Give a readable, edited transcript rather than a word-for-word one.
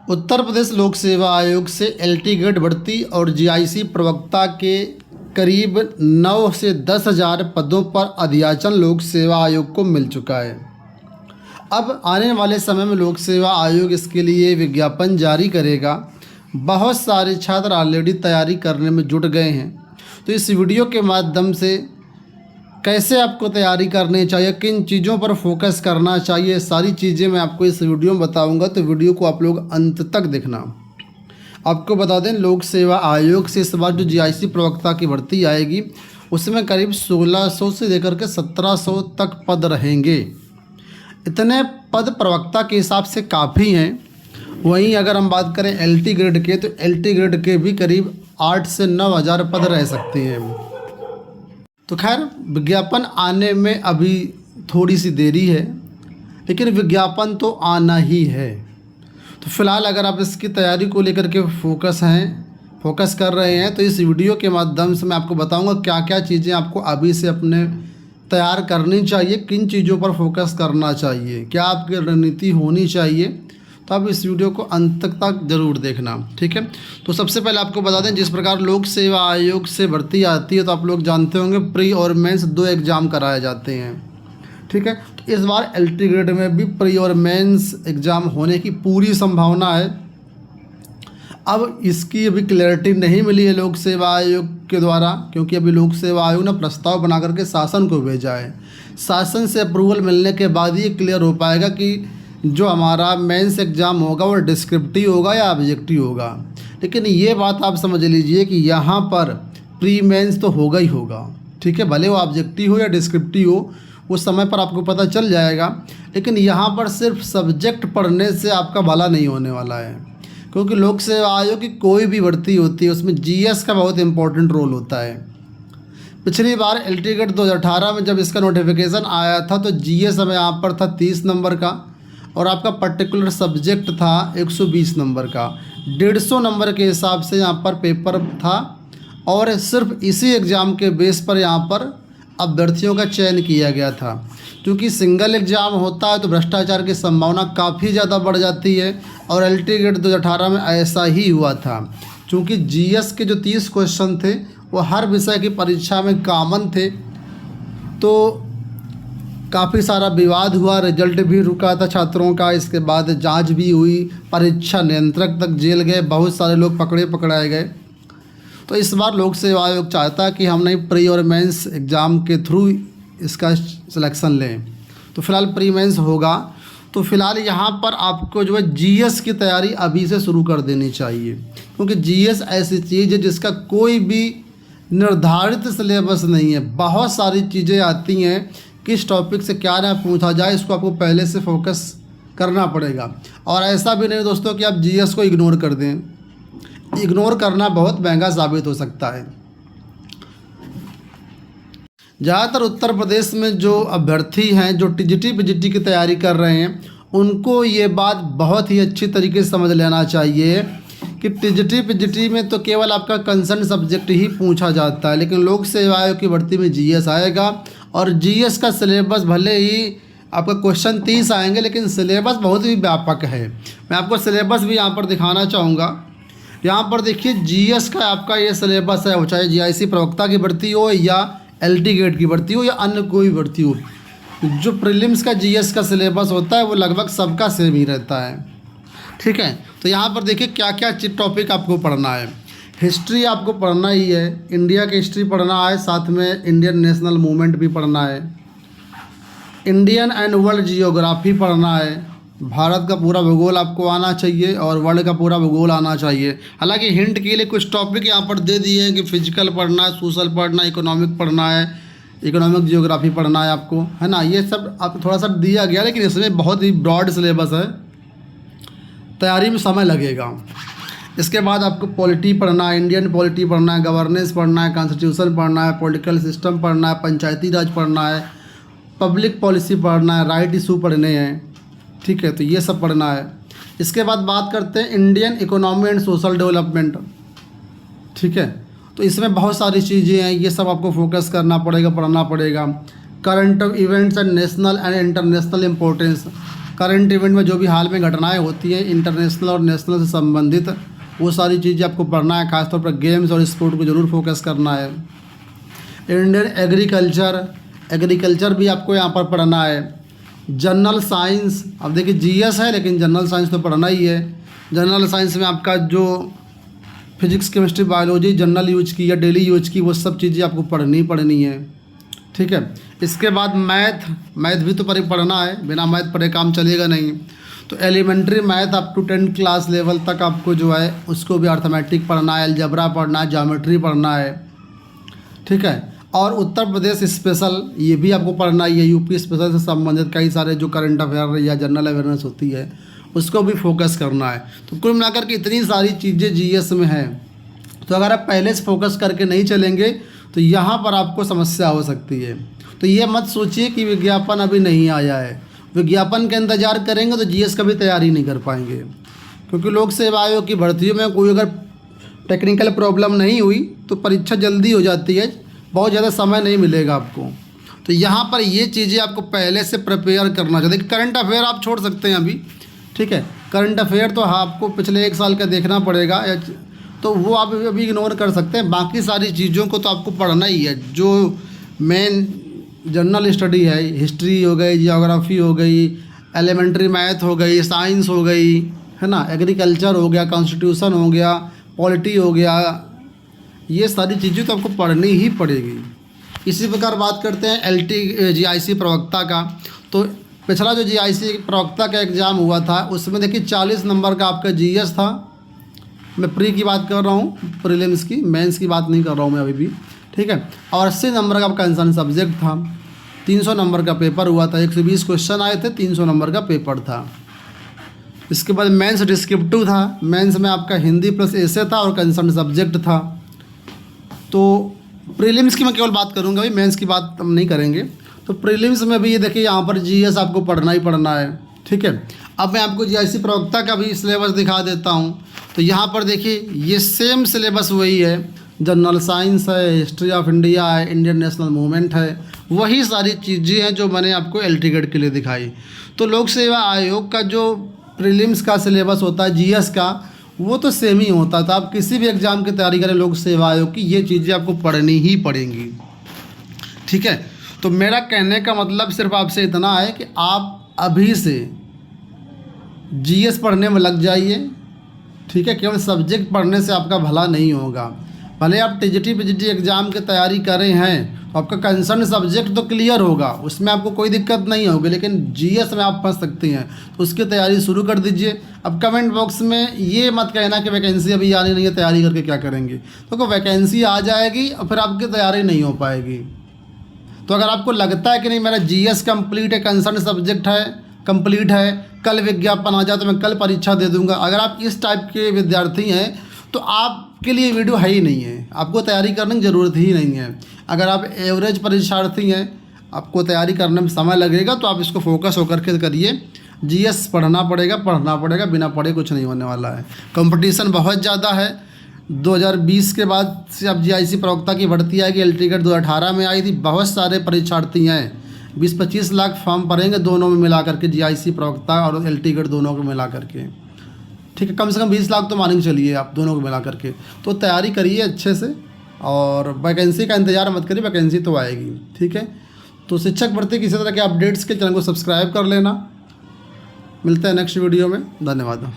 उत्तर प्रदेश लोक सेवा आयोग से एलटी ग्रेड भर्ती और जीआईसी प्रवक्ता के करीब 9 से 10 हज़ार पदों पर अध्याचन लोक सेवा आयोग को मिल चुका है। अब आने वाले समय में लोक सेवा आयोग इसके लिए विज्ञापन जारी करेगा। बहुत सारे छात्र ऑलरेडी तैयारी करने में जुट गए हैं। तो इस वीडियो के माध्यम से कैसे आपको तैयारी करनी चाहिए, किन चीज़ों पर फोकस करना चाहिए, सारी चीज़ें मैं आपको इस वीडियो में बताऊंगा। तो वीडियो को आप लोग अंत तक देखना। आपको बता दें, लोक सेवा आयोग से इस बार जो जीआईसी प्रवक्ता की भर्ती आएगी उसमें करीब 1600 से लेकर के 1700 तक पद रहेंगे। इतने पद प्रवक्ता के हिसाब से काफ़ी हैं। वहीं अगर हम बात करें एलटी ग्रेड के, तो एलटी ग्रेड के भी करीब 8 से 9 हज़ार पद रह सकते हैं। तो खैर, विज्ञापन आने में अभी थोड़ी सी देरी है, लेकिन विज्ञापन तो आना ही है। तो फिलहाल अगर आप इसकी तैयारी को लेकर के फोकस कर रहे हैं, तो इस वीडियो के माध्यम से मैं आपको बताऊंगा क्या क्या चीज़ें आपको अभी से अपने तैयार करनी चाहिए, किन चीज़ों पर फोकस करना चाहिए, क्या आपकी रणनीति होनी चाहिए। तो आप इस वीडियो को अंत तक ज़रूर देखना, ठीक है। तो सबसे पहले आपको बता दें, जिस प्रकार लोक सेवा आयोग से भर्ती आती है तो आप लोग जानते होंगे प्री और मेंस 2 एग्ज़ाम कराए जाते हैं, ठीक है। तो इस बार एलटी ग्रेड में भी प्री और मेंस एग्ज़ाम होने की पूरी संभावना है। अब इसकी अभी क्लैरिटी नहीं मिली है लोक सेवा आयोग के द्वारा, क्योंकि अभी लोक सेवा आयोग ने प्रस्ताव बना करके शासन को भेजा है। शासन से अप्रूवल मिलने के बाद ही क्लियर हो पाएगा कि जो हमारा मेंस एग्ज़ाम होगा वो डिस्क्रिप्टिव होगा या ऑब्जेक्टिव होगा। लेकिन ये बात आप समझ लीजिए कि यहाँ पर प्री मेंस तो होगा ही होगा, ठीक है। भले वो ऑब्जेक्टिव हो या डिस्क्रिप्टिव हो, उस समय पर आपको पता चल जाएगा। लेकिन यहाँ पर सिर्फ सब्जेक्ट पढ़ने से आपका भला नहीं होने वाला है, क्योंकि लोक सेवा आयोग की कोई भी भर्ती होती है उसमें जीएस का बहुत इंपॉर्टेंट रोल होता है। पिछली बार एलटी ग्रेड 2018 में जब इसका नोटिफिकेशन आया था तो जीएस हमें यहाँ पर था 30 नंबर का, और आपका पर्टिकुलर सब्जेक्ट था 120 नंबर का। 150 नंबर के हिसाब से यहाँ पर पेपर था, और सिर्फ इसी एग्ज़ाम के बेस पर यहाँ पर अभ्यर्थियों का चयन किया गया था। क्योंकि सिंगल एग्ज़ाम होता है तो भ्रष्टाचार की संभावना काफ़ी ज़्यादा बढ़ जाती है, और एलटी ग्रेड 2018 में ऐसा ही हुआ था। क्योंकि जीएस के जो 30 क्वेश्चन थे वो हर विषय की परीक्षा में कॉमन थे, तो काफ़ी सारा विवाद हुआ, रिजल्ट भी रुका था छात्रों का। इसके बाद जांच भी हुई, परीक्षा नियंत्रक तक जेल गए, बहुत सारे लोग पकड़ाए गए। तो इस बार लोक सेवा आयोग चाहता है कि हम नहीं प्री और मेंस एग्ज़ाम के थ्रू इसका सिलेक्शन लें। तो फिलहाल प्री मेंस होगा। तो फिलहाल यहाँ पर आपको जो है जीएस की तैयारी अभी से शुरू कर देनी चाहिए, क्योंकि जीएस ऐसी चीज़ है जिसका कोई भी निर्धारित सिलेबस नहीं है। बहुत सारी चीज़ें आती हैं, किस टॉपिक से क्या ना पूछा जाए, इसको आपको पहले से फोकस करना पड़ेगा। और ऐसा भी नहीं दोस्तों कि आप जीएस को इग्नोर कर दें। इग्नोर करना बहुत महंगा साबित हो सकता है। ज़्यादातर उत्तर प्रदेश में जो अभ्यर्थी हैं, जो टीजीटी पीजीटी की तैयारी कर रहे हैं, उनको ये बात बहुत ही अच्छी तरीके से समझ लेना चाहिए कि टीजीटी पीजीटी में तो केवल आपका कंसर्न सब्जेक्ट ही पूछा जाता है, लेकिन लोक सेवा आयोग की भर्ती में जीएस आएगा। और जीएस का सिलेबस भले ही आपका क्वेश्चन 30 आएंगे, लेकिन सिलेबस बहुत ही व्यापक है। मैं आपको सिलेबस भी यहाँ पर दिखाना चाहूँगा। यहाँ पर देखिए, जीएस का आपका ये सिलेबस है, वो चाहे जीआईसी प्रवक्ता की भर्ती हो या एलटी ग्रेड की भर्ती हो या अन्य कोई भर्ती हो। जो प्रीलिम्स का जीएस का सिलेबस होता है वो लगभग सबका सेम ही रहता है, ठीक है। तो यहाँ पर देखिए क्या क्या टॉपिक आपको पढ़ना है। हिस्ट्री आपको पढ़ना ही है, इंडिया की हिस्ट्री पढ़ना है, साथ में इंडियन नेशनल मूवमेंट भी पढ़ना है, इंडियन एंड वर्ल्ड जियोग्राफी पढ़ना है, भारत का पूरा भूगोल आपको आना चाहिए और वर्ल्ड का पूरा भूगोल आना चाहिए। हालांकि हिंट के लिए कुछ टॉपिक यहाँ पर दे दिए हैं कि फिजिकल पढ़ना है, सोशल पढ़ना है, इकोनॉमिक पढ़ना है, इकोनॉमिक जियोग्राफी पढ़ना है आपको, है ना। ये सब आप थोड़ा सा दिया गया, लेकिन इसमें बहुत ही ब्रॉड सिलेबस है, तैयारी में समय लगेगा। इसके बाद आपको पॉलिटी पढ़ना है, इंडियन पॉलिटी पढ़ना है, गवर्नेंस पढ़ना है, कॉन्स्टिट्यूशन पढ़ना है, पॉलिटिकल सिस्टम पढ़ना है, पंचायती राज पढ़ना है, पब्लिक पॉलिसी पढ़ना है, राइट इशू पढ़ने हैं, ठीक है। तो ये सब पढ़ना है। इसके बाद बात करते हैं Indian economy and social development, ठीक है। तो इसमें बहुत सारी चीज़ें हैं, ये सब आपको फोकस करना पड़ेगा, पढ़ना पड़ेगा। Current events and national and international importance, current event में जो भी हाल में घटनाएं होती हैं इंटरनेशनल और नेशनल से संबंधित, वो सारी चीज़ें आपको पढ़ना है। खासतौर पर गेम्स और स्पोर्ट को ज़रूर फोकस करना है। इंडियन एग्रीकल्चर भी आपको यहाँ पर पढ़ना है। जनरल साइंस, अब देखिए जीएस है लेकिन जनरल साइंस तो पढ़ना ही है। जनरल साइंस में आपका जो physics chemistry biology general use की या डेली यूज की, वो सब चीज़ें आपको पढ़नी है। ठीक है। इसके बाद मैथ भी तो पढ़ना है, बिना मैथ पढ़े काम चलेगा नहीं। तो elementary math up to 10th class level तक आपको जो है उसको भी अर्थमेटिक पढ़ना है, अलजेब्रा पढ़ना है, ज्योमेट्री पढ़ना है। ठीक है। और उत्तर प्रदेश स्पेशल ये भी आपको पढ़ना ही है। यूपी स्पेशल से संबंधित कई सारे जो करंट अफेयर या जनरल अवेयरनेस होती है उसको भी फोकस करना है। तो कुल मिलाकर के इतनी सारी चीज़ें जीएस में हैं। तो अगर आप पहले से फोकस करके नहीं चलेंगे तो यहाँ पर आपको समस्या हो सकती है। तो ये मत सोचिए कि विज्ञापन अभी नहीं आया है, विज्ञापन का इंतज़ार करेंगे तो जीएस का भी तैयारी नहीं कर पाएंगे। क्योंकि लोक सेवा आयोग की भर्तियों में कोई अगर टेक्निकल प्रॉब्लम नहीं हुई तो परीक्षा जल्दी हो जाती है, बहुत ज़्यादा समय नहीं मिलेगा आपको। तो यहाँ पर ये चीज़ें आपको पहले से प्रिपेयर करना चाहिए। करंट अफेयर आप छोड़ सकते हैं अभी, ठीक है। करंट अफेयर तो आपको पिछले 1 साल का देखना पड़ेगा, तो वो आप अभी इग्नोर कर सकते हैं। बाकी सारी चीज़ों को तो आपको पढ़ना ही है। जो मेन जनरल स्टडी है, हिस्ट्री हो गई, जियोग्राफी हो गई, एलिमेंट्री मैथ हो गई, साइंस हो गई, है ना, एग्रीकल्चर हो गया, कॉन्स्टिट्यूशन हो गया, पॉलिटी हो गया, ये सारी चीज़ें तो आपको पढ़नी ही पड़ेगी। इसी प्रकार बात करते हैं जीआईसी प्रवक्ता का। तो पिछला जो जीआईसी प्रवक्ता का एग्ज़ाम हुआ था उसमें देखिए 40 नंबर का आपका जीएस था। मैं प्री की बात कर रहा हूँ, प्रीलिम्स की, मेंस की बात नहीं कर रहा हूँ मैं अभी भी, ठीक है। और 80 नंबर का आपका कंसर्न सब्जेक्ट था। 300 नंबर का पेपर हुआ था, 120 क्वेश्चन आए थे, 300 नंबर का पेपर था। इसके बाद मेंस डिस्क्रिप्टिव था। मेंस में आपका हिंदी प्लस एसे था और कंसर्न सब्जेक्ट था। तो प्रीलिम्स की मैं केवल बात करूँगा, अभी मेंस की बात हम नहीं करेंगे। तो प्रीलिम्स में भी ये देखिए यहाँ पर जीएस आपको पढ़ना ही पढ़ना है, ठीक है। अब मैं आपको जीआईसी प्रवक्ता का भी सिलेबस दिखा देता हूँ। तो यहाँ पर देखिए ये सेम सिलेबस वही है, जनरल साइंस है, हिस्ट्री ऑफ इंडिया है, इंडियन नेशनल मूवमेंट है, वही सारी चीज़ें हैं जो मैंने आपको एलटी ग्रेड के लिए दिखाई। तो लोक सेवा आयोग का जो प्रीलिम्स का सिलेबस होता है जीएस का, वो तो सेम ही होता था। आप किसी भी एग्ज़ाम की तैयारी करें लोक सेवा आयोग की, ये चीज़ें आपको पढ़नी ही पड़ेंगी, ठीक है। तो मेरा कहने का मतलब सिर्फ आपसे इतना है कि आप अभी से जीएस पढ़ने में लग जाइए, ठीक है। केवल सब्जेक्ट पढ़ने से आपका भला नहीं होगा। भले आप टीजीटी पीजीटी एग्ज़ाम की तैयारी कर रहे हैं तो आपका कंसर्न सब्जेक्ट तो क्लियर होगा, उसमें आपको कोई दिक्कत नहीं होगी, लेकिन जीएस में आप फंस सकते हैं। तो उसकी तैयारी शुरू कर दीजिए। अब कमेंट बॉक्स में ये मत कहना कि वैकेंसी अभी आनी नहीं है, तैयारी करके क्या करेंगे। तो वैकेंसी आ जाएगी और फिर आपकी तैयारी नहीं हो पाएगी। तो अगर आपको लगता है कि नहीं मेरा जीएस कंप्लीट है, कंसर्न सब्जेक्ट है कंप्लीट है, कल विज्ञापन आ जाए तो मैं कल परीक्षा दे दूंगा, अगर आप इस टाइप के विद्यार्थी हैं तो आपके लिए वीडियो है ही नहीं है, आपको तैयारी करने की ज़रूरत ही नहीं है। अगर आप एवरेज परीक्षार्थी हैं, आपको तैयारी करने में समय लगेगा, तो आप इसको फोकस होकर के करिए। जीएस पढ़ना पड़ेगा, बिना पढ़े कुछ नहीं होने वाला है। कंपटीशन बहुत ज़्यादा है। 2020 के बाद से अब जीआईसी प्रवक्ता की भर्ती आएगी। एलटी ग्रेड 2018 में आई थी। बहुत सारे परीक्षार्थी हैं, 20-25 लाख फॉर्म भरेंगे दोनों में मिला करके, जीआईसी प्रवक्ता और एलटी ग्रेड दोनों को मिला करके, ठीक है। कम से कम 20 लाख तो मानेंगे चलिए आप दोनों को मिला करके। तो तैयारी करिए अच्छे से और वैकेंसी का इंतज़ार मत करिए, वैकेंसी तो आएगी, ठीक है। तो शिक्षक भर्ती किसी तरह के अपडेट्स के चैनल को सब्सक्राइब कर लेना। मिलते हैं नेक्स्ट वीडियो में। धन्यवाद।